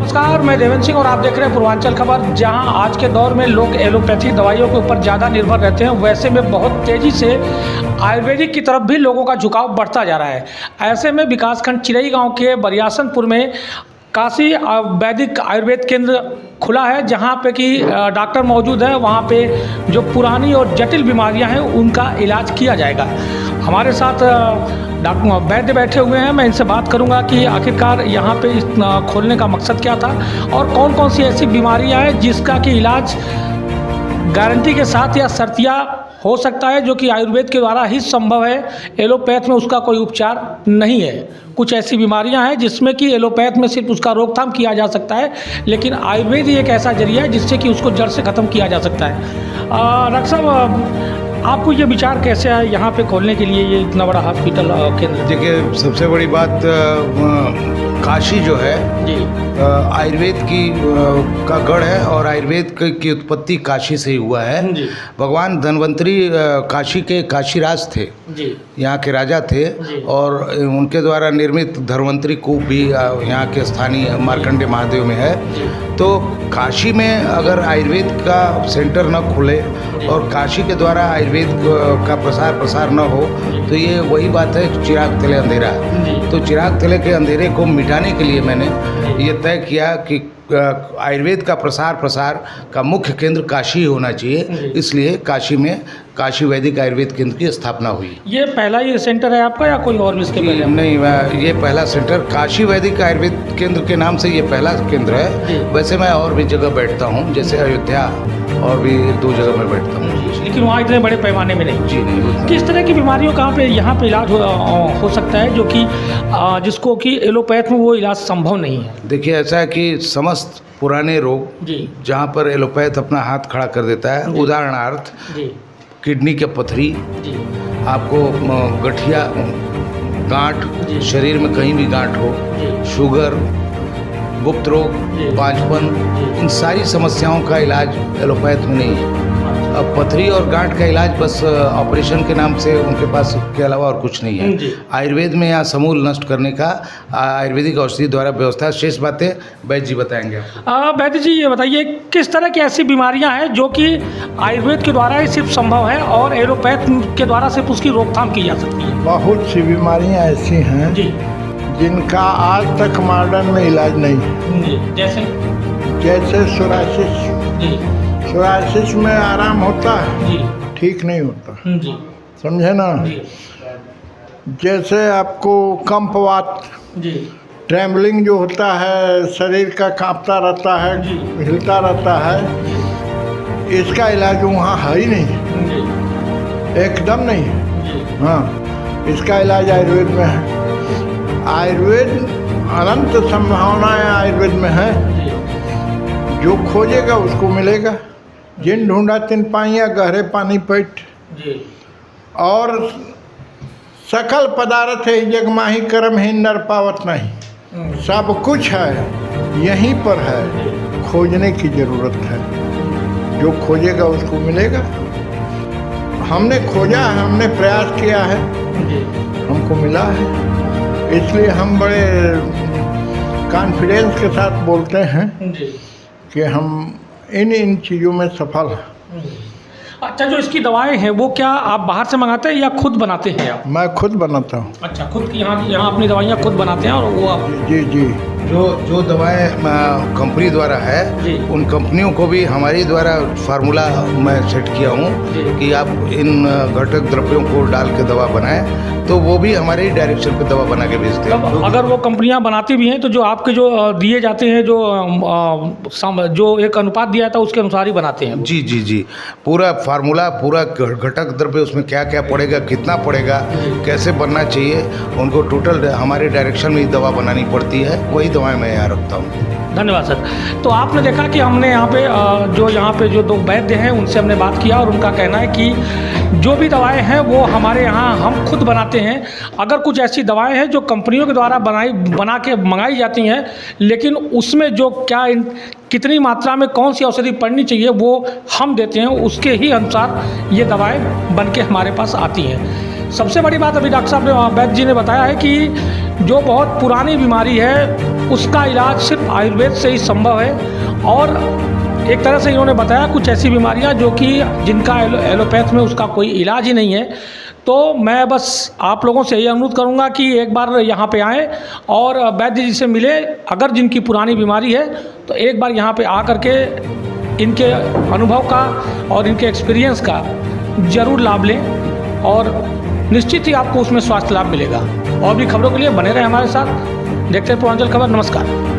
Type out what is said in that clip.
नमस्कार, मैं देवेंद्र सिंह और आप देख रहे हैं पूर्वांचल खबर। जहां आज के दौर में लोग एलोपैथी दवाइयों के ऊपर ज़्यादा निर्भर रहते हैं, वैसे में बहुत तेज़ी से आयुर्वेदिक की तरफ भी लोगों का झुकाव बढ़ता जा रहा है। ऐसे में विकासखंड चिरई गांव के बरियासनपुर में काशी वैदिक आयुर्वेद केंद्र खुला है, जहां पे कि डॉक्टर मौजूद है। वहां पे जो पुरानी और जटिल बीमारियां हैं उनका इलाज किया जाएगा। हमारे साथ डॉक्टर वैद्य बैठे हुए हैं। मैं इनसे बात करूंगा कि आखिरकार यहाँ पे इस खोलने का मकसद क्या था और कौन कौन सी ऐसी बीमारियां हैं जिसका कि इलाज गारंटी के साथ या शर्तिया हो सकता है, जो कि आयुर्वेद के द्वारा ही संभव है। एलोपैथ में उसका कोई उपचार नहीं है। कुछ ऐसी बीमारियां हैं जिसमें कि एलोपैथ में सिर्फ उसका रोकथाम किया जा सकता है, लेकिन आयुर्वेद ही एक ऐसा जरिया है जिससे कि उसको जड़ से ख़त्म किया जा सकता है। डॉक्टर साहब, आपको ये विचार कैसे आया यहाँ पे खोलने के लिए ये इतना बड़ा हॉस्पिटल केंद्र? देखिए, सबसे बड़ी बात काशी जो है जी आयुर्वेद की का गढ़ है और आयुर्वेद की उत्पत्ति काशी से ही हुआ है। जी भगवान धन्वंतरी काशी के काशीराज थे, जी यहाँ के राजा थे और उनके द्वारा निर्मित धन्वंतरी कूप भी यहाँ के स्थानीय मार्कंडे महादेव में है। तो काशी में अगर आयुर्वेद का सेंटर न खुले और काशी के द्वारा आयुर्वेद का प्रसार न हो तो ये वही बात है, चिराग तले अंधेरा। तो चिराग तले के अंधेरे को मिटाने के लिए मैंने ये तय किया कि आयुर्वेद का प्रसार का मुख्य केंद्र काशी होना चाहिए। इसलिए काशी में काशी वैदिक आयुर्वेद केंद्र की स्थापना हुई। ये पहला ही सेंटर है आपका या कोई और भी इसके पहले? नहीं, ये पहला सेंटर काशी वैदिक आयुर्वेद केंद्र के नाम से ये पहला केंद्र है। वैसे मैं और भी जगह बैठता हूँ, जैसे अयोध्या और भी 2 जगह में बैठता हूँ, लेकिन वहाँ इतने बड़े पैमाने में नहीं। जी नहीं। किस तरह की बीमारियों कहाँ पे यहाँ पे इलाज हो सकता है, जो कि जिसको कि एलोपैथ में वो इलाज संभव नहीं है? देखिए, ऐसा है कि समस्त पुराने रोग जी जहाँ पर एलोपैथ अपना हाथ खड़ा कर देता है, उदाहरणार्थ जी किडनी की पथरी, जी आपको गठिया, गांठ, शरीर में कहीं भी गांठ हो, शुगर, गुप्त रोग, बांझपन, इन सारी समस्याओं का इलाज एलोपैथ में नहीं है। अब पथरी और गांठ का इलाज बस ऑपरेशन के नाम से उनके पास के अलावा और कुछ नहीं है। आयुर्वेद में यहाँ समूल नष्ट करने का आयुर्वेदिक औषधि द्वारा व्यवस्था। शेष बातें वैद्य जी बताएंगे। वैद्य जी, ये बताइए किस तरह की ऐसी बीमारियां हैं जो कि आयुर्वेद के द्वारा ही सिर्फ संभव है और एलोपैथ के द्वारा सिर्फ उसकी रोकथाम की जा सकती है? बहुत सी बीमारियां ऐसी हैं जी जिनका आज तक मॉडर्न में इलाज नहीं है। जैसे सोरासिस में आराम होता है, जी ठीक नहीं होता, जी समझे ना। जी जैसे आपको कंपवात, जी ट्रैवलिंग जो होता है, शरीर का कांपता रहता है, हिलता रहता है, इसका इलाज वहाँ है ही नहीं, एकदम नहीं है। हाँ, इसका इलाज आयुर्वेद में है। आयुर्वेद अनंत संभावनाएं आयुर्वेद में है। जो खोजेगा उसको मिलेगा। जिन ढूंढा तिन पाइया, गहरे पानी पैठ। और सकल पदार्थ है जग माही, कर्म ही नर पावत नहीं। सब कुछ है, यहीं पर है, खोजने की ज़रूरत है। जो खोजेगा उसको मिलेगा। हमने खोजा है, हमने प्रयास किया है, हमको मिला है। इसलिए हम बड़े कॉन्फिडेंस के साथ बोलते हैं कि हम इन चीज़ों में सफल हैं। अच्छा, जो इसकी दवाएं हैं वो क्या आप बाहर से मंगाते हैं या खुद बनाते हैं आप? मैं खुद बनाता हूँ। अच्छा, खुद की यहाँ अपनी दवाइयाँ खुद बनाते हैं और वो आप? जी जी। जो दवाएं कंपनी द्वारा है, उन कंपनियों को भी हमारी द्वारा फार्मूला मैं सेट किया हूँ कि आप इन घटक द्रव्यों को डाल के दवा बनाएं, तो वो भी हमारे डायरेक्शन पे दवा बना के भेजते हैं। अगर वो कंपनियां बनाती भी हैं तो जो आपके जो दिए जाते हैं, जो एक अनुपात दिया था उसके अनुसार ही बनाते हैं? जी जी जी, पूरा फार्मूला, पूरा घटक द्रव्य, उसमें क्या क्या पड़ेगा, कितना पड़ेगा, कैसे बनना चाहिए, उनको टोटल हमारे डायरेक्शन में ही दवा बनानी पड़ती है। वही दवाएं मैं यहाँ रखता हूँ। धन्यवाद सर। तो आपने देखा कि हमने यहाँ पे जो 2 वैद्य हैं उनसे हमने बात किया और उनका कहना है कि जो भी दवाएं हैं वो हमारे यहाँ हम खुद बनाते हैं। अगर कुछ ऐसी दवाएं हैं जो कंपनियों के द्वारा बना के मंगाई जाती हैं, लेकिन उसमें जो कितनी मात्रा में कौन सी औषधि पड़नी चाहिए वो हम देते हैं, उसके ही अनुसार ये दवाएं बन के हमारे पास आती हैं। सबसे बड़ी बात अभी डॉक्टर साहब ने वैद्य जी ने बताया है कि जो बहुत पुरानी बीमारी है उसका इलाज सिर्फ आयुर्वेद से ही संभव है। और एक तरह से इन्होंने बताया कुछ ऐसी बीमारियां जो कि जिनका एलोपैथ में उसका कोई इलाज ही नहीं है। तो मैं बस आप लोगों से यही अनुरोध करूंगा कि एक बार यहाँ पे आएँ और वैद्य जी से मिले। अगर जिनकी पुरानी बीमारी है तो एक बार यहाँ पे आ करके इनके अनुभव का और इनके एक्सपीरियंस का ज़रूर लाभ लें और निश्चित ही आपको उसमें स्वास्थ्य लाभ मिलेगा। और भी खबरों के लिए बने रहें हमारे साथ। देखते हैं पूर्वांचल खबर। नमस्कार।